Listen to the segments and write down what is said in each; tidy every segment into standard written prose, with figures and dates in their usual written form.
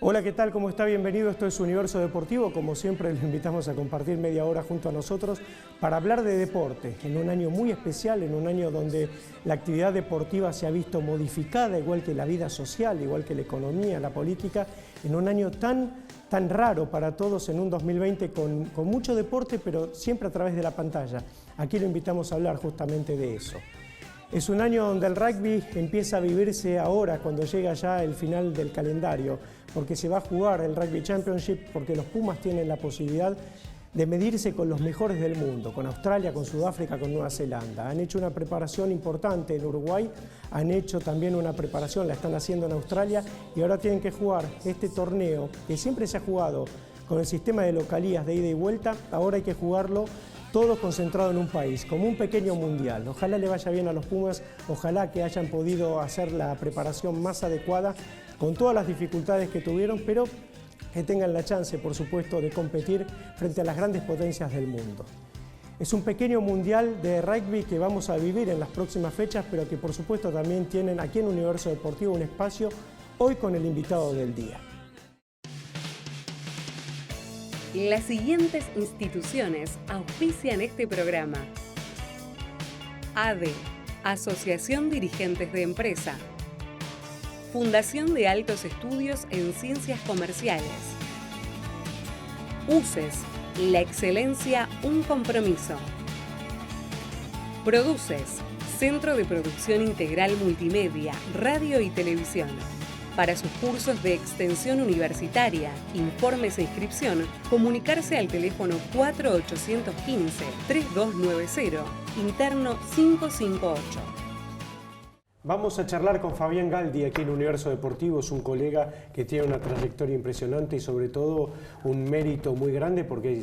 Hola, ¿qué tal? ¿Cómo está? Bienvenido. Esto es Universo Deportivo. Como siempre, le invitamos a compartir media hora junto a nosotros para hablar de deporte, en un año muy especial, en un año donde la actividad deportiva se ha visto modificada, igual que la vida social, igual que la economía, la política, en un año tan raro para todos, en un 2020 con mucho deporte, pero siempre a través de la pantalla. Aquí lo invitamos a hablar justamente de eso. Es un año donde el rugby empieza a vivirse ahora, cuando llega ya el final del calendario, porque se va a jugar el Rugby Championship, porque los Pumas tienen la posibilidad de medirse con los mejores del mundo, con Australia, con Sudáfrica, con Nueva Zelanda. Han hecho una preparación importante en Uruguay, han hecho también una preparación, la están haciendo en Australia, y ahora tienen que jugar este torneo, que siempre se ha jugado con el sistema de localías de ida y vuelta, ahora hay que jugarlo todo concentrado en un país, como un pequeño mundial. Ojalá le vaya bien a los Pumas, ojalá que hayan podido hacer la preparación más adecuada, con todas las dificultades que tuvieron, pero que tengan la chance, por supuesto, de competir frente a las grandes potencias del mundo. Es un pequeño mundial de rugby que vamos a vivir en las próximas fechas, pero que por supuesto también tienen aquí en Universo Deportivo un espacio hoy con el invitado del día. Las siguientes instituciones auspician este programa: ADE, Asociación Dirigentes de Empresa; Fundación de Altos Estudios en Ciencias Comerciales; UCES, la excelencia, un compromiso; Produces, Centro de Producción Integral Multimedia, Radio y Televisión. Para sus cursos de extensión universitaria, informes e inscripción, comunicarse al teléfono 4815-3290, interno 558. Vamos a charlar con Fabián Galdi aquí en Universo Deportivo. Es un colega que tiene una trayectoria impresionante y sobre todo un mérito muy grande porque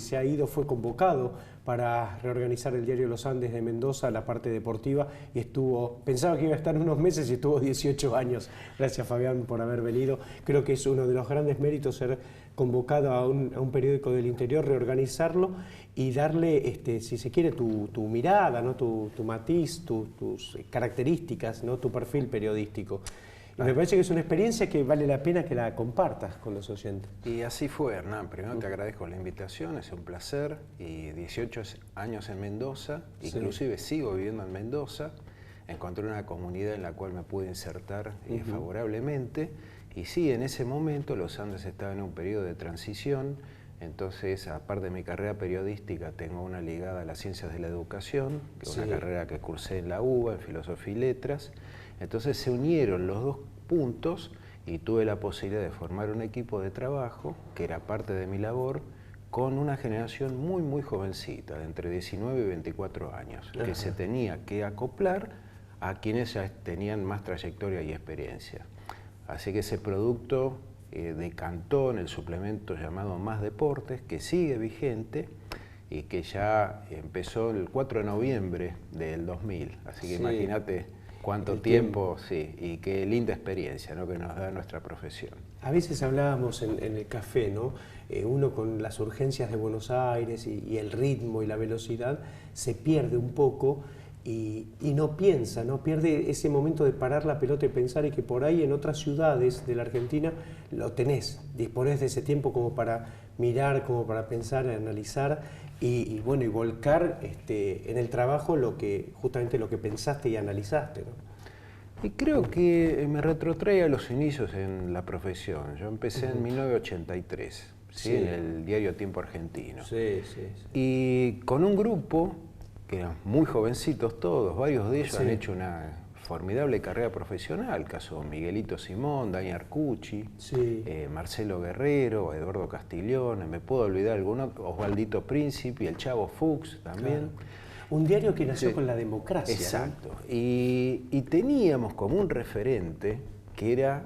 fue convocado para reorganizar el diario Los Andes de Mendoza, la parte deportiva, y pensaba que iba a estar unos meses y estuvo 18 años. Gracias, Fabián, por haber venido. Creo que es uno de los grandes méritos ser convocado a un periódico del interior, reorganizarlo y darle, si se quiere, tu mirada, ¿no? tu matiz, tus características, ¿no? Tu perfil periodístico. Y me parece que es una experiencia que vale la pena que la compartas con los oyentes. Y así fue, Hernán. Primero te agradezco la invitación, es un placer. Y 18 años en Mendoza, sí. Inclusive sigo viviendo en Mendoza. Encontré una comunidad en la cual me pude insertar favorablemente. Y sí, en ese momento Los Andes estaba en un periodo de transición. Entonces, aparte de mi carrera periodística, tengo una ligada a las ciencias de la educación, que es una carrera que cursé en la UBA, en Filosofía y Letras. Entonces se unieron los dos puntos y tuve la posibilidad de formar un equipo de trabajo, que era parte de mi labor, con una generación muy jovencita, de entre 19 y 24 años, que se tenía que acoplar a quienes ya tenían más trayectoria y experiencia. Así que ese producto decantó en el suplemento llamado Más Deportes, que sigue vigente y que ya empezó el 4 de noviembre del 2000. Así que imagínate cuánto tiempo, y qué linda experiencia, ¿no? Que nos da nuestra profesión. A veces hablábamos en el café, ¿no? Uno con las urgencias de Buenos Aires y el ritmo y la velocidad se pierde un poco y no piensa, ¿no? Pierde ese momento de parar la pelota y pensar, y que por ahí en otras ciudades de la Argentina lo tenés, disponés de ese tiempo como para mirar, como para pensar, analizar y volcar en el trabajo justamente lo que pensaste y analizaste, ¿no? Y creo que me retrotrae a los inicios en la profesión. Yo empecé en 1983, en el diario Tiempo Argentino. Y con un grupo, que eran muy jovencitos todos, varios de ellos han hecho una formidable carrera profesional, caso Miguelito Simón, Dani Arcucci, Marcelo Guerrero, Eduardo Castiglione, me puedo olvidar algunos, Osvaldito Príncipe y el Chavo Fuchs también. Claro. Un diario que nació con la democracia. Exacto. ¿No? Y teníamos como un referente que era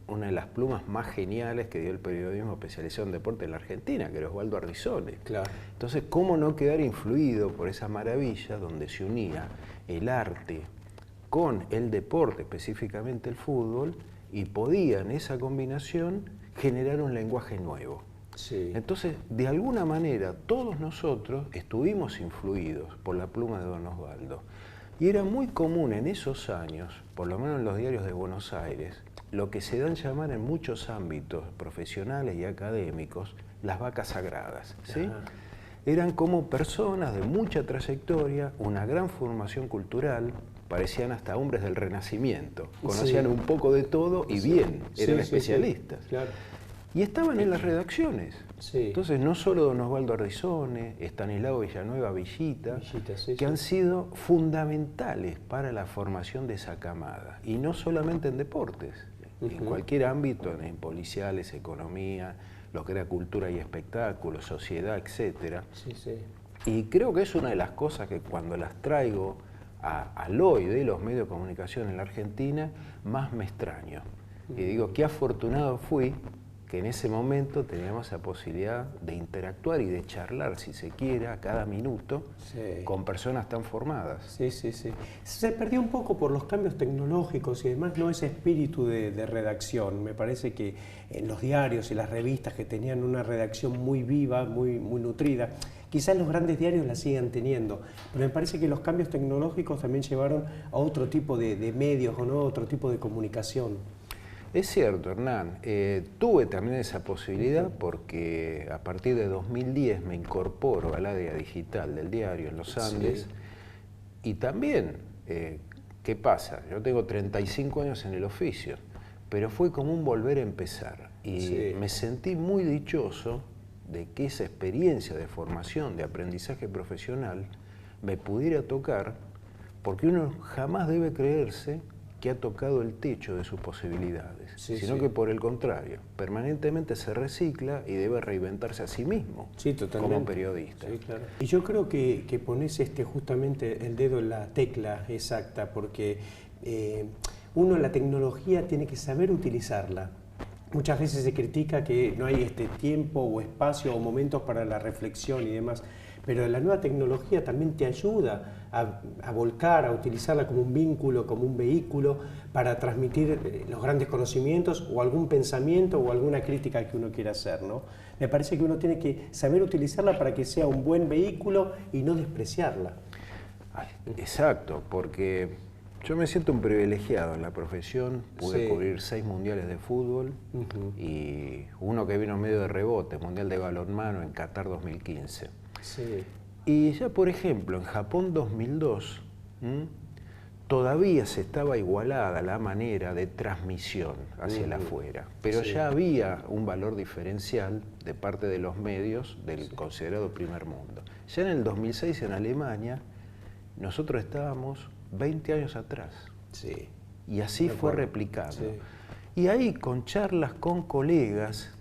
una de las plumas más geniales que dio el periodismo especializado en deporte en la Argentina, que era Osvaldo Arrizone. Claro. Entonces, ¿cómo no quedar influido por esa maravilla donde se unía el arte con el deporte, específicamente el fútbol, y podía en esa combinación generar un lenguaje nuevo? Entonces, de alguna manera, todos nosotros estuvimos influidos por la pluma de don Osvaldo. Y era muy común en esos años, por lo menos en los diarios de Buenos Aires, lo que se dan llamar en muchos ámbitos profesionales y académicos, las vacas sagradas, ¿sí? Eran como personas de mucha trayectoria, una gran formación cultural, parecían hasta hombres del Renacimiento, conocían un poco de todo y bien, eran especialistas. Claro. Y estaban en las redacciones. Sí. Entonces, no solo don Osvaldo Ardizone, Estanislao Villanueva, Villita, que han sido fundamentales para la formación de esa camada. Y no solamente en deportes, en cualquier ámbito, en policiales, economía, lo que era cultura y espectáculo, sociedad, etc. Y creo que es una de las cosas que cuando las traigo al hoy de los medios de comunicación en la Argentina, más me extraño. Y digo, qué afortunado fui que en ese momento teníamos la posibilidad de interactuar y de charlar, si se quiere, a cada minuto con personas tan formadas. Sí. Se perdió un poco por los cambios tecnológicos y además no ese espíritu de redacción. Me parece que en los diarios y las revistas que tenían una redacción muy viva, muy nutrida, quizás los grandes diarios la sigan teniendo, pero me parece que los cambios tecnológicos también llevaron a otro tipo de medios, ¿o no? Otro tipo de comunicación. Es cierto, Hernán. Tuve también esa posibilidad porque a partir de 2010 me incorporo al área digital del diario en los Andes. Y también, ¿qué pasa? Yo tengo 35 años en el oficio, pero fue como un volver a empezar. Y me sentí muy dichoso de que esa experiencia de formación, de aprendizaje profesional, me pudiera tocar, porque uno jamás debe creerse que ha tocado el techo de sus posibilidades, sino que por el contrario, permanentemente se recicla y debe reinventarse a sí mismo como periodista. Claro. Y yo creo que pones justamente el dedo en la tecla exacta, porque uno la tecnología tiene que saber utilizarla. Muchas veces se critica que no hay tiempo o espacio o momentos para la reflexión y demás, pero la nueva tecnología también te ayuda a volcar, a utilizarla como un vínculo, como un vehículo para transmitir los grandes conocimientos o algún pensamiento o alguna crítica que uno quiera hacer, ¿no? Me parece que uno tiene que saber utilizarla para que sea un buen vehículo y no despreciarla. Exacto, porque yo me siento un privilegiado en la profesión, pude cubrir 6 mundiales de fútbol y uno que vino medio de rebote, Mundial de Balonmano en Qatar 2015. Y ya, por ejemplo, en Japón 2002, todavía se estaba igualada la manera de transmisión hacia el afuera, pero ya había un valor diferencial de parte de los medios del considerado primer mundo. Ya en el 2006 en Alemania, nosotros estábamos 20 años atrás. Y así fue replicado. Y ahí con charlas con colegas,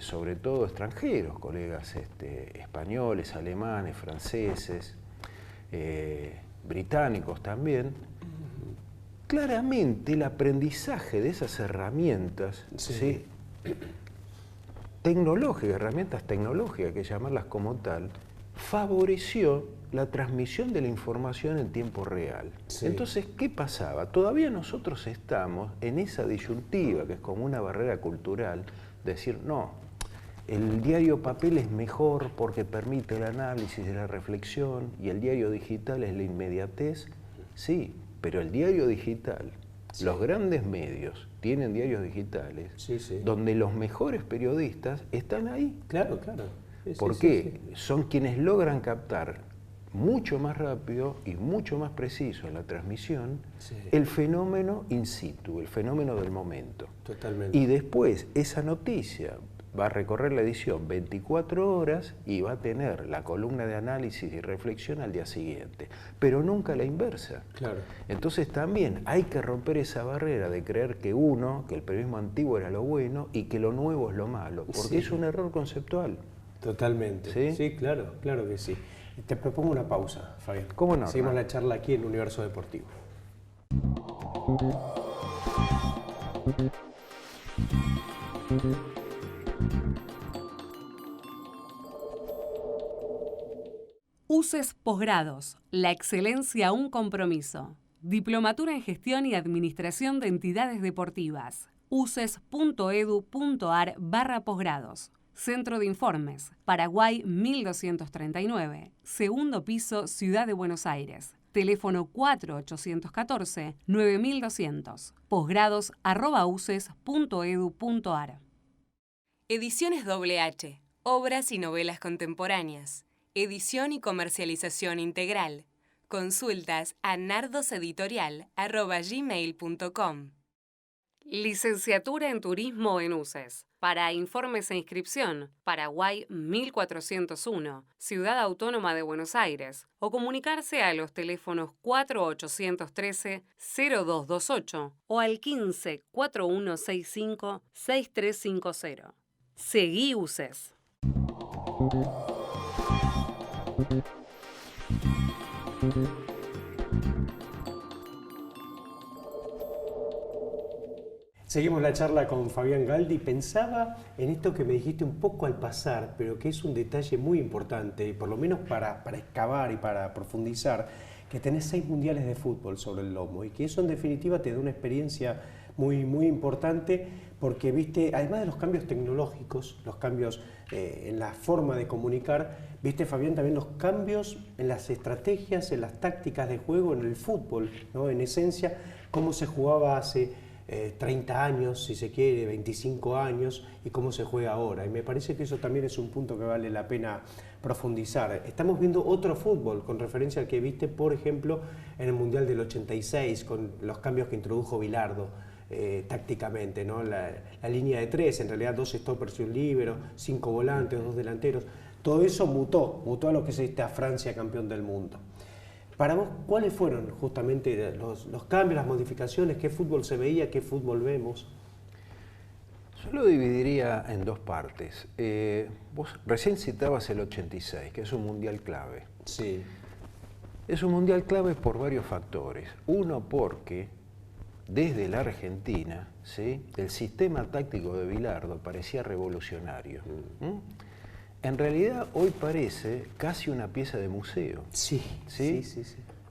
sobre todo extranjeros, colegas españoles, alemanes, franceses, británicos también, claramente el aprendizaje de esas herramientas tecnológicas, herramientas tecnológicas, que llamarlas como tal, favoreció la transmisión de la información en tiempo real. Entonces, ¿qué pasaba? Todavía nosotros estamos en esa disyuntiva, que es como una barrera cultural, de decir, no, el diario papel es mejor porque permite el análisis y la reflexión, y el diario digital es la inmediatez. Sí, pero el diario digital, los grandes medios tienen diarios digitales, donde los mejores periodistas están ahí. Claro. ¿Por qué? Son quienes logran captar mucho más rápido y mucho más preciso en la transmisión el fenómeno in situ, el fenómeno del momento. Totalmente. Y después esa noticia va a recorrer la edición 24 horas y va a tener la columna de análisis y reflexión al día siguiente, pero nunca la inversa. Claro. Entonces también hay que romper esa barrera de creer que el periodismo antiguo era lo bueno y que lo nuevo es lo malo, porque es un error conceptual. Totalmente. Sí, claro que sí. Te propongo una pausa, Fabián. ¿Cómo no? Seguimos la charla aquí en Universo Deportivo. UCES Posgrados, la excelencia un compromiso. Diplomatura en Gestión y Administración de Entidades Deportivas. uces.edu.ar/posgrados. Centro de Informes, Paraguay 1239, segundo piso, Ciudad de Buenos Aires. teléfono 4814-9200, posgrados@uces.edu.ar. Ediciones H, obras y novelas contemporáneas, edición y comercialización integral. Consultas a nardoseditorial@gmail.com. Licenciatura en Turismo en UCES. Para informes e inscripción, Paraguay 1401, Ciudad Autónoma de Buenos Aires, o comunicarse a los teléfonos 4813-0228 o al 15-4165-6350. Seguí UCES. Seguimos la charla con Fabián Galdi. Pensaba en esto que me dijiste un poco al pasar, pero que es un detalle muy importante, por lo menos para excavar y para profundizar, que tenés 6 mundiales de fútbol sobre el lomo y que eso en definitiva te da una experiencia muy importante porque, viste, además de los cambios tecnológicos, los cambios en la forma de comunicar, viste, Fabián, también los cambios en las estrategias, en las tácticas de juego, en el fútbol, ¿no? En esencia, cómo se jugaba hace 30 años, si se quiere, 25 años, y cómo se juega ahora. Y me parece que eso también es un punto que vale la pena profundizar. Estamos viendo otro fútbol, con referencia al que viste, por ejemplo, en el Mundial del 86, con los cambios que introdujo Bilardo tácticamente, ¿no? La línea de 3, en realidad 2 stoppers y un líbero, 5 volantes, 2 delanteros. Todo eso mutó a lo que es esta Francia campeón del mundo. Para vos, ¿cuáles fueron justamente los cambios, las modificaciones? ¿Qué fútbol se veía? ¿Qué fútbol vemos? Yo lo dividiría en 2 partes. Vos recién citabas el 86, que es un mundial clave. Sí. Es un mundial clave por varios factores. Uno, porque desde la Argentina, ¿sí?, el sistema táctico de Bilardo parecía revolucionario. En realidad hoy parece casi una pieza de museo. Sí.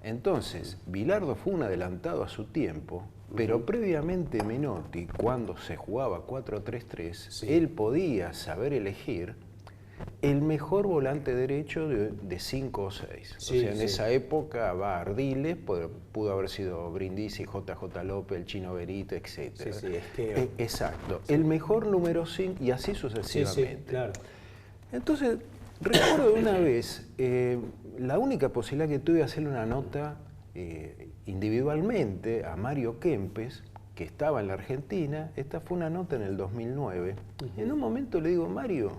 Entonces, Bilardo fue un adelantado a su tiempo, pero previamente Menotti, cuando se jugaba 4-3-3, él podía saber elegir el mejor volante derecho de 5 o 6. O sea, en esa época va Ardiles, pudo haber sido Brindisi, JJ López, el Chino Berito, etc. Exacto. El mejor número 5 y así sucesivamente. Claro. Entonces, recuerdo una vez, la única posibilidad que tuve de hacerle una nota individualmente a Mario Kempes, que estaba en la Argentina. Esta fue una nota en el 2009. Y en un momento le digo, Mario,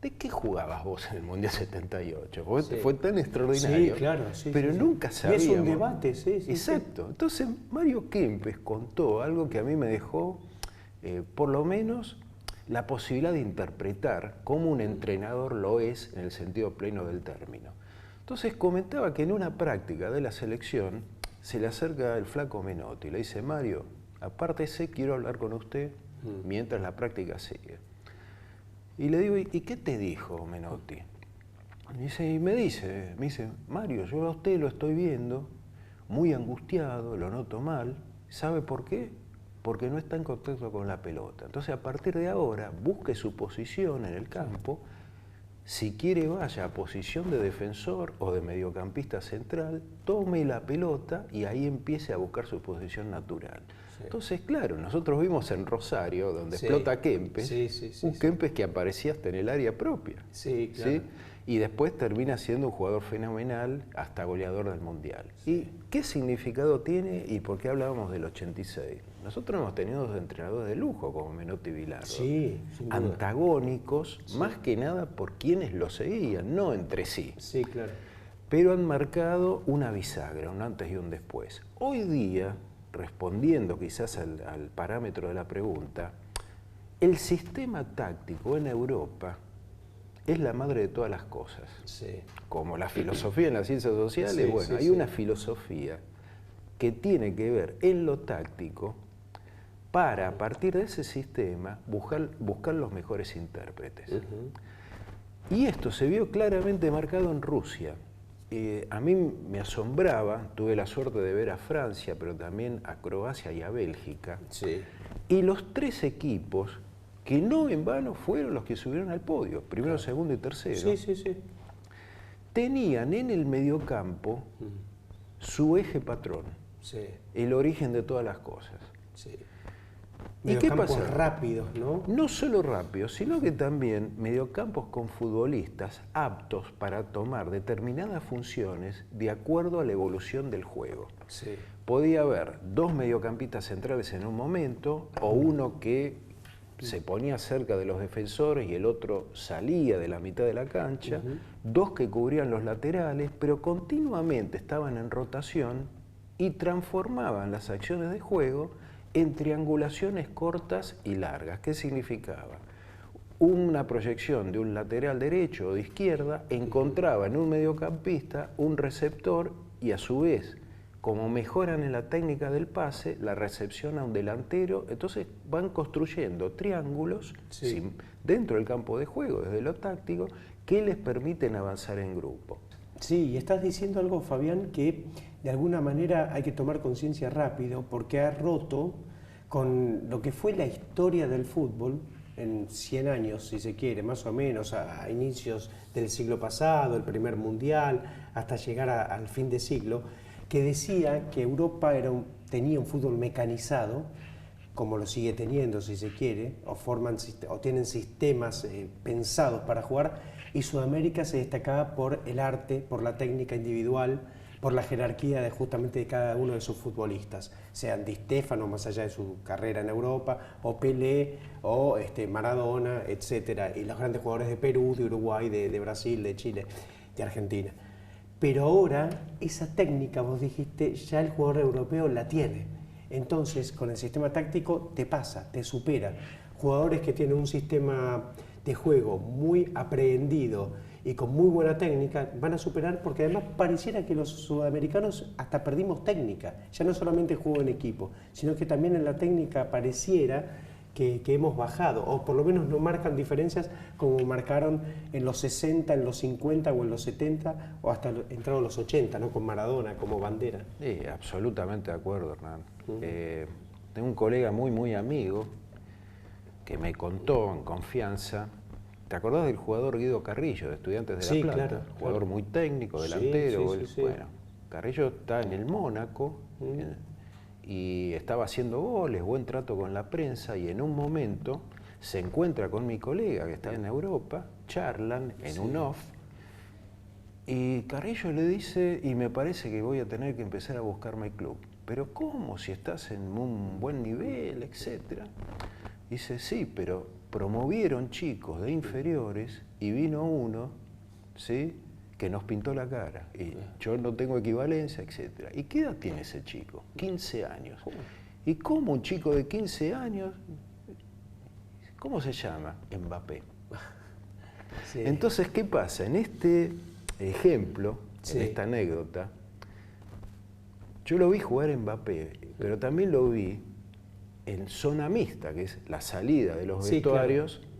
¿de qué jugabas vos en el Mundial 78? Porque fue tan extraordinario. Sí, claro. Pero nunca sabíamos. Y es un debate, Exacto. Entonces, Mario Kempes contó algo que a mí me dejó, por lo menos, la posibilidad de interpretar cómo un entrenador lo es en el sentido pleno del término. Entonces comentaba que en una práctica de la selección se le acerca el flaco Menotti y le dice, Mario, apártese, quiero hablar con usted mientras la práctica sigue. Y le digo, ¿y qué te dijo Menotti? Y me dice, Mario, yo a usted lo estoy viendo muy angustiado, lo noto mal. ¿Sabe por qué? Porque no está en contacto con la pelota. Entonces, a partir de ahora, busque su posición en el campo. Si quiere, vaya a posición de defensor o de mediocampista central, tome la pelota y ahí empiece a buscar su posición natural. Entonces, claro, nosotros vimos en Rosario, donde explota Kempes, un Kempes que aparecía hasta en el área propia. Claro. Y después termina siendo un jugador fenomenal, hasta goleador del Mundial. ¿Y qué significado tiene y por qué hablábamos del 86? Nosotros hemos tenido 2 entrenadores de lujo, como Menotti y Bilardo. Antagónicos, más que nada por quienes lo seguían, no entre sí. Claro. Pero han marcado una bisagra, un antes y un después. Hoy día, respondiendo quizás al parámetro de la pregunta, el sistema táctico en Europa es la madre de todas las cosas. Como la filosofía en las ciencias sociales, hay una filosofía que tiene que ver en lo táctico para, a partir de ese sistema, buscar los mejores intérpretes. Y esto se vio claramente marcado en Rusia. A mí me asombraba, tuve la suerte de ver a Francia, pero también a Croacia y a Bélgica. Y los 3 equipos, que no en vano fueron los que subieron al podio, primero, segundo y tercero, tenían en el mediocampo su eje patrón, el origen de todas las cosas. ¿Y qué pasa? Rápidos, ¿no? No solo rápidos, sino que también mediocampos con futbolistas aptos para tomar determinadas funciones de acuerdo a la evolución del juego. Podía haber 2 mediocampistas centrales en un momento, o uno que se ponía cerca de los defensores y el otro salía de la mitad de la cancha, 2 que cubrían los laterales, pero continuamente estaban en rotación y transformaban las acciones de juego en triangulaciones cortas y largas. ¿Qué significaba? Una proyección de un lateral derecho o de izquierda encontraba en un mediocampista un receptor y a su vez, como mejoran en la técnica del pase, la recepción a un delantero, entonces van construyendo triángulos dentro del campo de juego, desde lo táctico, que les permiten avanzar en grupo. Sí, y estás diciendo algo, Fabián, que de alguna manera hay que tomar conciencia rápido, porque ha roto con lo que fue la historia del fútbol en 100 años, si se quiere, más o menos, a inicios del siglo pasado, el primer mundial, hasta llegar al fin de siglo, que decía que Europa tenía un fútbol mecanizado, como lo sigue teniendo, si se quiere, o tienen sistemas pensados para jugar, y Sudamérica se destacaba por el arte, por la técnica individual, por la jerarquía justamente de cada uno de sus futbolistas, sean Di Stéfano, más allá de su carrera en Europa, o Pelé, o Maradona, etcétera, y los grandes jugadores de Perú, de Uruguay, de Brasil, de Chile, de Argentina. Pero ahora esa técnica, vos dijiste, ya el jugador europeo la tiene. Entonces, con el sistema táctico te pasa, te supera. Jugadores que tienen un sistema de juego muy aprehendido y con muy buena técnica van a superar, porque además pareciera que los sudamericanos hasta perdimos técnica. Ya no solamente juego en equipo, sino que también en la técnica pareciera que hemos bajado, o por lo menos no marcan diferencias como marcaron en los 60, en los 50 o en los 70 o hasta entrados los 80, ¿no? Con Maradona como bandera. Sí, absolutamente de acuerdo, Hernán. Tengo un colega muy amigo que me contó en confianza. ¿Te acordás del jugador Guido Carrillo, de Estudiantes de La Plata? Claro, jugador muy técnico, delantero. Bueno, Carrillo está en el Mónaco y estaba haciendo goles, buen trato con la prensa, y en un momento se encuentra con mi colega que está en Europa, charlan en un off, y Carrillo le dice, y me parece que voy a tener que empezar a buscarme club. Pero ¿cómo? Si estás en un buen nivel, etcétera. Dice, sí, pero promovieron chicos de inferiores y vino uno, ¿sí?, que nos pintó la cara. Y yo no tengo equivalencia, etc. ¿Y qué edad tiene ese chico? 15 años. ¿Y cómo un chico de 15 años? ¿Cómo se llama? Mbappé. Entonces, ¿qué pasa? En este ejemplo, en esta anécdota, yo lo vi jugar a Mbappé, pero también lo vi en zona mixta, que es la salida de los vestuarios. Claro.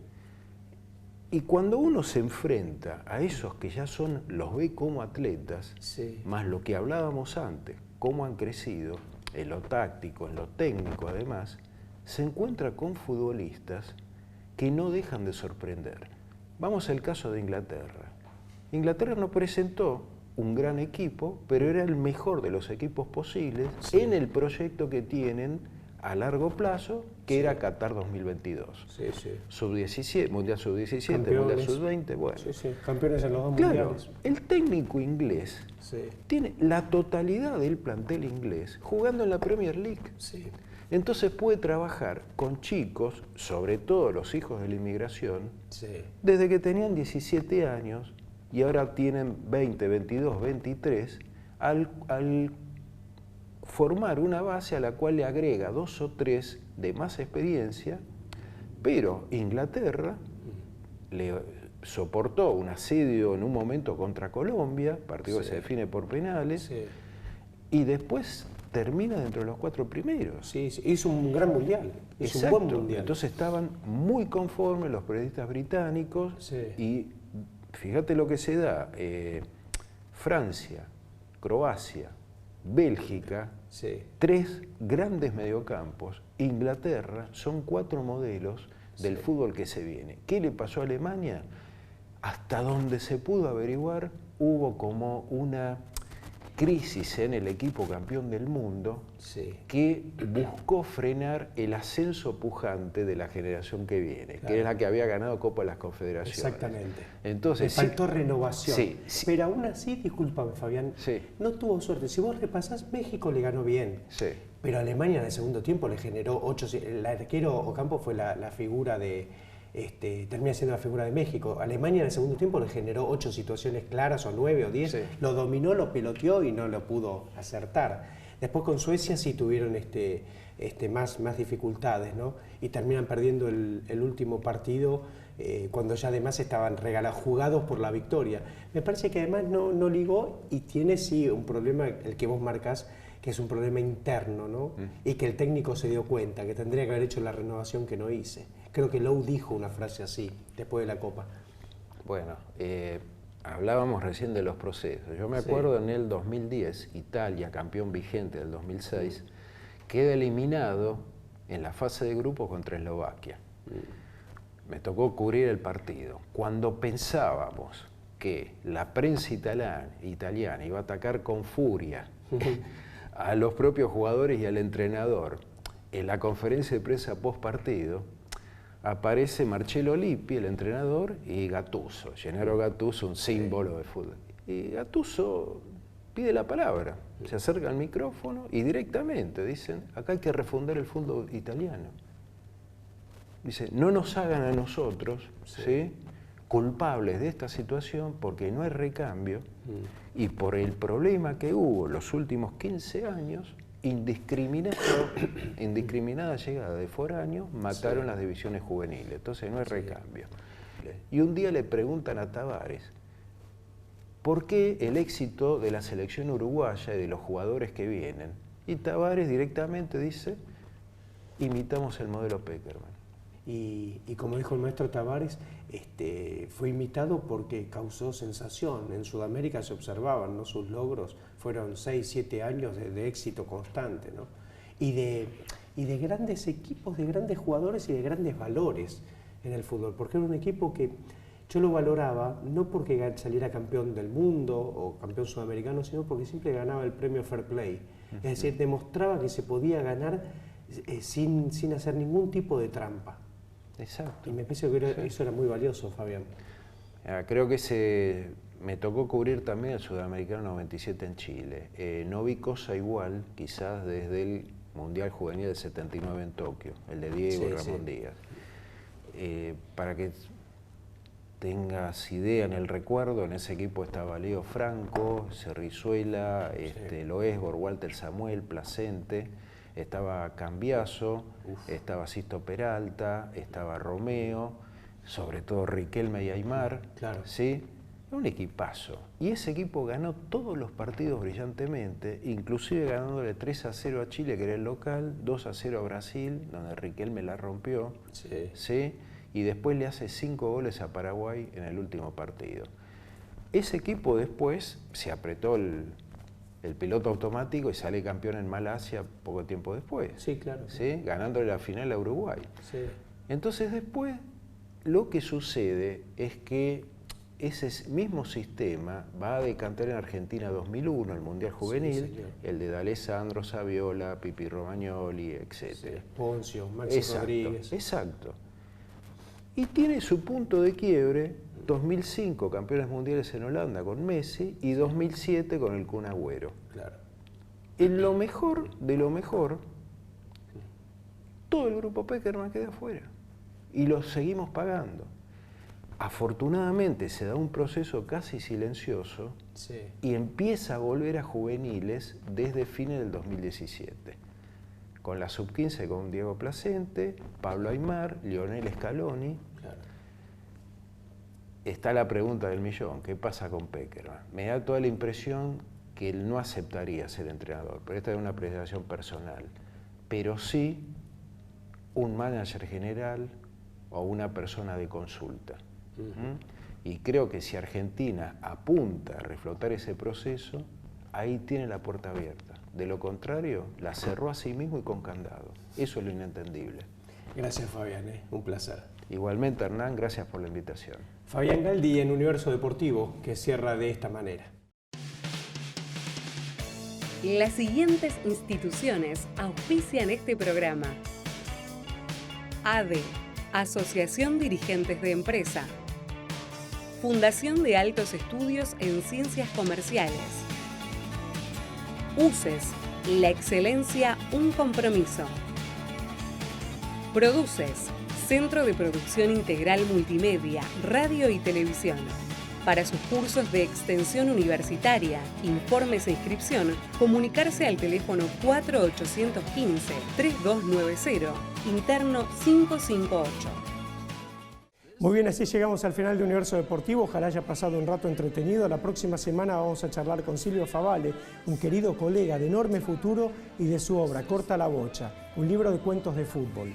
Y cuando uno se enfrenta a esos que ya los ve como atletas, más lo que hablábamos antes, cómo han crecido en lo táctico, en lo técnico además, se encuentra con futbolistas que no dejan de sorprender. Vamos al caso de Inglaterra. Inglaterra no presentó un gran equipo, pero era el mejor de los equipos posibles en el proyecto que tienen a largo plazo, que era Qatar 2022. Sub-17, Mundial Sub-17, Mundial Sub-20, bueno. Campeones en los dos mundiales. El técnico inglés tiene la totalidad del plantel inglés jugando en la Premier League. Entonces puede trabajar con chicos, sobre todo los hijos de la inmigración, desde que tenían 17 años y ahora tienen 20, 22, 23, al formar una base a la cual le agrega 2 o 3 de más experiencia, pero Inglaterra le soportó un asedio en un momento contra Colombia, partido que se define por penales, y después termina dentro de los 4 primeros. Hizo un gran mundial, hizo un buen mundial. Entonces estaban muy conformes los periodistas británicos y fíjate lo que se da, Francia, Croacia, Bélgica, 3 grandes mediocampos, Inglaterra, son 4 modelos del fútbol que se viene. ¿Qué le pasó a Alemania? Hasta donde se pudo averiguar, hubo como una crisis en el equipo campeón del mundo que buscó frenar el ascenso pujante de la generación que viene, que es la que había ganado Copa de las Confederaciones. Exactamente. Entonces, le faltó renovación. Sí. Pero aún así, discúlpame Fabián, no tuvo suerte. Si vos repasás, México le ganó bien. Sí. Pero Alemania en el segundo tiempo le generó 8. El arquero Ocampo fue la figura de... termina siendo la figura de México. Alemania en el segundo tiempo le generó 8 situaciones claras, o 9 o 10. Lo dominó, lo peloteó y no lo pudo acertar. Después con Suecia sí tuvieron más dificultades, ¿no? Y terminan perdiendo el último partido cuando ya además estaban jugados por la victoria. Me parece que además no ligó y tiene sí un problema, el que vos marcás, que es un problema interno, ¿no? Y que el técnico se dio cuenta, que tendría que haber hecho la renovación que no hice. Creo que Lowe dijo una frase así, después de la Copa. Bueno, hablábamos recién de los procesos. Yo me acuerdo en el 2010, Italia, campeón vigente del 2006, queda eliminado en la fase de grupos contra Eslovaquia. Me tocó cubrir el partido. Cuando pensábamos que la prensa italiana iba a atacar con furia a los propios jugadores y al entrenador, en la conferencia de prensa post partido aparece Marcello Lippi, el entrenador, y Gattuso, Gennaro Gattuso, un símbolo de fútbol. Y Gattuso pide la palabra, se acerca al micrófono y directamente dicen, acá hay que refundar el fútbol italiano. Dice, no nos hagan a nosotros culpables de esta situación porque no hay recambio y por el problema que hubo los últimos 15 años, indiscriminada llegada de foráneos, mataron las divisiones juveniles, entonces no hay recambio. Y un día le preguntan a Tavares, ¿por qué el éxito de la selección uruguaya y de los jugadores que vienen? Y Tavares directamente dice, imitamos el modelo Pekerman. Y como dijo el maestro Tavares, fue imitado porque causó sensación. En Sudamérica se observaban, ¿no? Sus logros fueron 6, 7 años de éxito constante, ¿no? Y de grandes equipos, de grandes jugadores y de grandes valores en el fútbol, porque era un equipo que yo lo valoraba no porque saliera campeón del mundo o campeón sudamericano, sino porque siempre ganaba el premio Fair Play. Es decir, demostraba que se podía ganar sin hacer ningún tipo de trampa. Exacto. Y me parece que eso era muy valioso, Fabián. Creo que me tocó cubrir también el Sudamericano 97 en Chile. No vi cosa igual, quizás desde el Mundial Juvenil del 79 en Tokio, el de Diego y Ramón Díaz. Para que tengas idea en el recuerdo, en ese equipo estaba Leo Franco, Cerrizuela, Loesgor, Walter Samuel, Placente, estaba Cambiaso, estaba Sisto Peralta, estaba Romeo, sobre todo Riquelme y Aymar, ¿sí? Un equipazo. Y ese equipo ganó todos los partidos brillantemente, inclusive ganándole 3-0 a Chile, que era el local, 2-0 a Brasil, donde Riquelme la rompió, ¿sí? Y después le hace 5 goles a Paraguay en el último partido. Ese equipo después se apretó el piloto automático y sale campeón en Malasia poco tiempo después. Sí, claro. ¿Sí? Ganándole la final a Uruguay. Sí. Entonces después lo que sucede es que ese mismo sistema va a decantar en Argentina 2001, el Mundial Juvenil, el de D'Alessandro, Saviola, Pipi Romagnoli, etc. Poncio, Maxi Rodríguez. Exacto. Y tiene su punto de quiebre 2005, campeones mundiales en Holanda con Messi, y 2007 con el Kun Agüero. Claro. En lo mejor de lo mejor, todo el grupo Pekerman queda afuera. Y lo seguimos pagando. Afortunadamente se da un proceso casi silencioso y empieza a volver a juveniles desde fines del 2017. Con la sub-15 con Diego Placente, Pablo Aymar, Lionel Scaloni. Claro. Está la pregunta del millón, ¿qué pasa con Pekerman? Me da toda la impresión que él no aceptaría ser entrenador, pero esta es una apreciación personal. Pero sí un manager general o una persona de consulta. Y creo que si Argentina apunta a reflotar ese proceso, ahí tiene la puerta abierta. De lo contrario, la cerró a sí mismo y con candado. Eso es lo inentendible. Gracias, Fabián, un placer. Igualmente, Hernán, gracias por la invitación. Fabián Galdi en Universo Deportivo, que cierra de esta manera. Las siguientes instituciones auspician este programa: ADE, Asociación Dirigentes de Empresa; Fundación de Altos Estudios en Ciencias Comerciales; UCES, la excelencia, un compromiso; Produces, Centro de Producción Integral Multimedia, Radio y Televisión. Para sus cursos de extensión universitaria, informes e inscripción, comunicarse al teléfono 4815-3290, interno 558. Muy bien, así llegamos al final de Universo Deportivo. Ojalá haya pasado un rato entretenido. La próxima semana vamos a charlar con Silvio Favale, un querido colega de enorme futuro, y de su obra Corta la Bocha, un libro de cuentos de fútbol.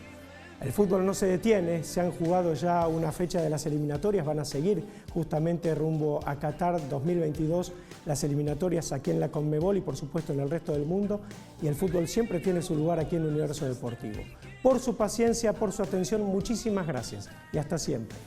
El fútbol no se detiene, se han jugado ya una fecha de las eliminatorias, van a seguir justamente rumbo a Qatar 2022, las eliminatorias aquí en la Conmebol y por supuesto en el resto del mundo, y el fútbol siempre tiene su lugar aquí en Universo Deportivo. Por su paciencia, por su atención, muchísimas gracias y hasta siempre.